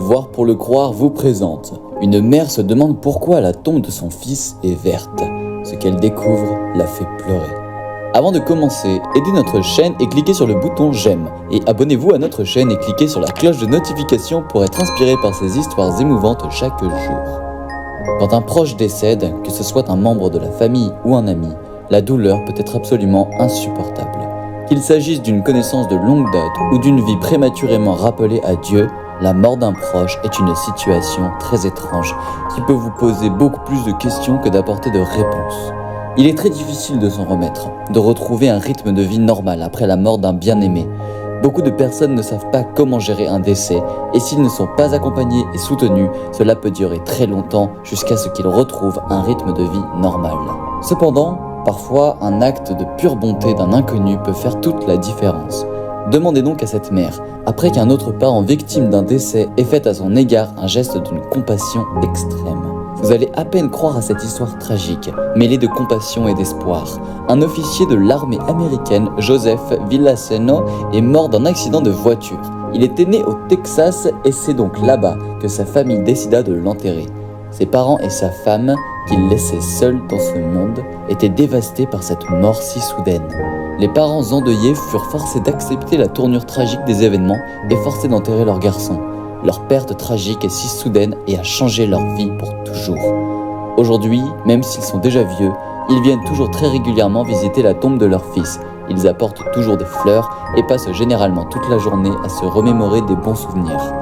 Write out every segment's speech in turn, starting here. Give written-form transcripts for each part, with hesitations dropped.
Voir pour le croire vous présente. Une mère se demande pourquoi la tombe de son fils est verte. Ce qu'elle découvre la fait pleurer. Avant de commencer, aidez notre chaîne et cliquez sur le bouton j'aime. Et abonnez-vous à notre chaîne et cliquez sur la cloche de notification pour être inspiré par ces histoires émouvantes chaque jour. Quand un proche décède, que ce soit un membre de la famille ou un ami, la douleur peut être absolument insupportable. Qu'il s'agisse d'une connaissance de longue date ou d'une vie prématurément rappelée à Dieu, la mort d'un proche est une situation très étrange qui peut vous poser beaucoup plus de questions que d'apporter de réponses. Il est très difficile de s'en remettre, de retrouver un rythme de vie normal après la mort d'un bien-aimé. Beaucoup de personnes ne savent pas comment gérer un décès et s'ils ne sont pas accompagnés et soutenus, cela peut durer très longtemps jusqu'à ce qu'ils retrouvent un rythme de vie normal. Cependant, parfois, un acte de pure bonté d'un inconnu peut faire toute la différence. Demandez donc à cette mère, après qu'un autre parent victime d'un décès ait fait à son égard un geste d'une compassion extrême. Vous allez à peine croire à cette histoire tragique, mêlée de compassion et d'espoir. Un officier de l'armée américaine, Joseph Villaseno, est mort d'un accident de voiture. Il était né au Texas et c'est donc là-bas que sa famille décida de l'enterrer. Ses parents et sa femme, qu'il laissait seul dans ce monde, étaient dévastés par cette mort si soudaine. Les parents endeuillés furent forcés d'accepter la tournure tragique des événements et forcés d'enterrer leur garçon. Leur perte tragique est si soudaine et a changé leur vie pour toujours. Aujourd'hui, même s'ils sont déjà vieux, ils viennent toujours très régulièrement visiter la tombe de leur fils. Ils apportent toujours des fleurs et passent généralement toute la journée à se remémorer des bons souvenirs.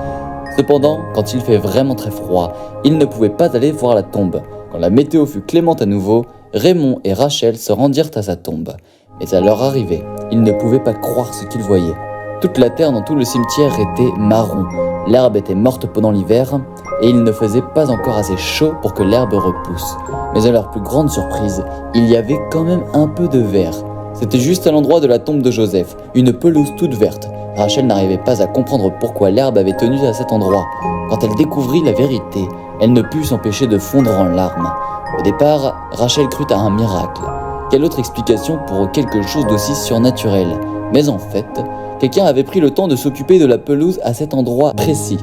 Cependant, quand il fait vraiment très froid, ils ne pouvaient pas aller voir la tombe. Quand la météo fut clémente à nouveau, Raymond et Rachel se rendirent à sa tombe. Mais à leur arrivée, ils ne pouvaient pas croire ce qu'ils voyaient. Toute la terre dans tout le cimetière était marron. L'herbe était morte pendant l'hiver et il ne faisait pas encore assez chaud pour que l'herbe repousse. Mais à leur plus grande surprise, il y avait quand même un peu de vert. C'était juste à l'endroit de la tombe de Joseph, une pelouse toute verte. Rachel n'arrivait pas à comprendre pourquoi l'herbe avait tenu à cet endroit. Quand elle découvrit la vérité, elle ne put s'empêcher de fondre en larmes. Au départ, Rachel crut à un miracle. Quelle autre explication pour quelque chose d'aussi surnaturel? Mais en fait, quelqu'un avait pris le temps de s'occuper de la pelouse à cet endroit précis.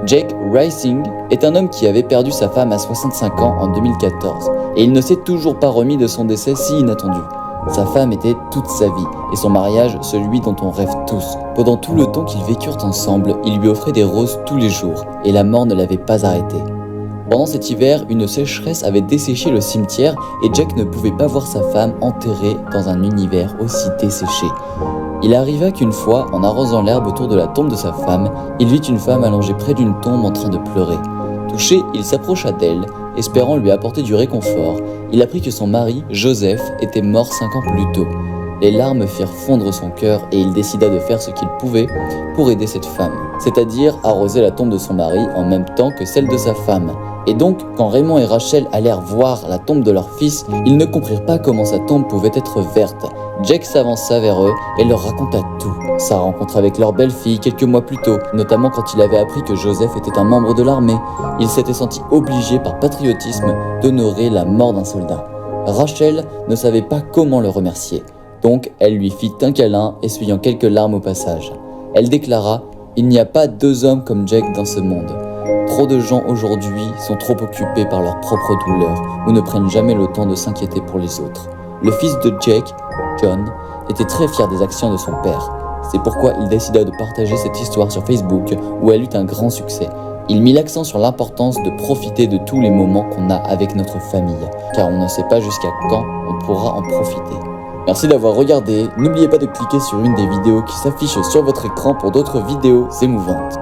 Jake Rising est un homme qui avait perdu sa femme à 65 ans en 2014 et il ne s'est toujours pas remis de son décès si inattendu. Sa femme était toute sa vie et son mariage celui dont on rêve tous. Pendant tout le temps qu'ils vécurent ensemble, il lui offrait des roses tous les jours et la mort ne l'avait pas arrêté. Pendant cet hiver, une sécheresse avait desséché le cimetière et Jack ne pouvait pas voir sa femme enterrée dans un univers aussi desséché. Il arriva qu'une fois, en arrosant l'herbe autour de la tombe de sa femme, il vit une femme allongée près d'une tombe en train de pleurer. Touché, il s'approcha d'elle, espérant lui apporter du réconfort. Il apprit que son mari, Joseph, était mort 5 ans plus tôt. Les larmes firent fondre son cœur et il décida de faire ce qu'il pouvait pour aider cette femme, c'est-à-dire arroser la tombe de son mari en même temps que celle de sa femme. Et donc, quand Raymond et Rachel allèrent voir la tombe de leur fils, ils ne comprirent pas comment sa tombe pouvait être verte. Jack s'avança vers eux et leur raconta tout. Sa rencontre avec leur belle-fille quelques mois plus tôt, notamment quand il avait appris que Joseph était un membre de l'armée. Il s'était senti obligé par patriotisme d'honorer la mort d'un soldat. Rachel ne savait pas comment le remercier. Donc, elle lui fit un câlin, essuyant quelques larmes au passage. Elle déclara « Il n'y a pas 2 hommes comme Jack dans ce monde. Trop de gens aujourd'hui sont trop occupés par leurs propres douleurs ou ne prennent jamais le temps de s'inquiéter pour les autres. » Le fils de Jake, John, était très fier des actions de son père. C'est pourquoi il décida de partager cette histoire sur Facebook où elle eut un grand succès. Il mit l'accent sur l'importance de profiter de tous les moments qu'on a avec notre famille, car on ne sait pas jusqu'à quand on pourra en profiter. Merci d'avoir regardé, n'oubliez pas de cliquer sur une des vidéos qui s'affichent sur votre écran pour d'autres vidéos émouvantes.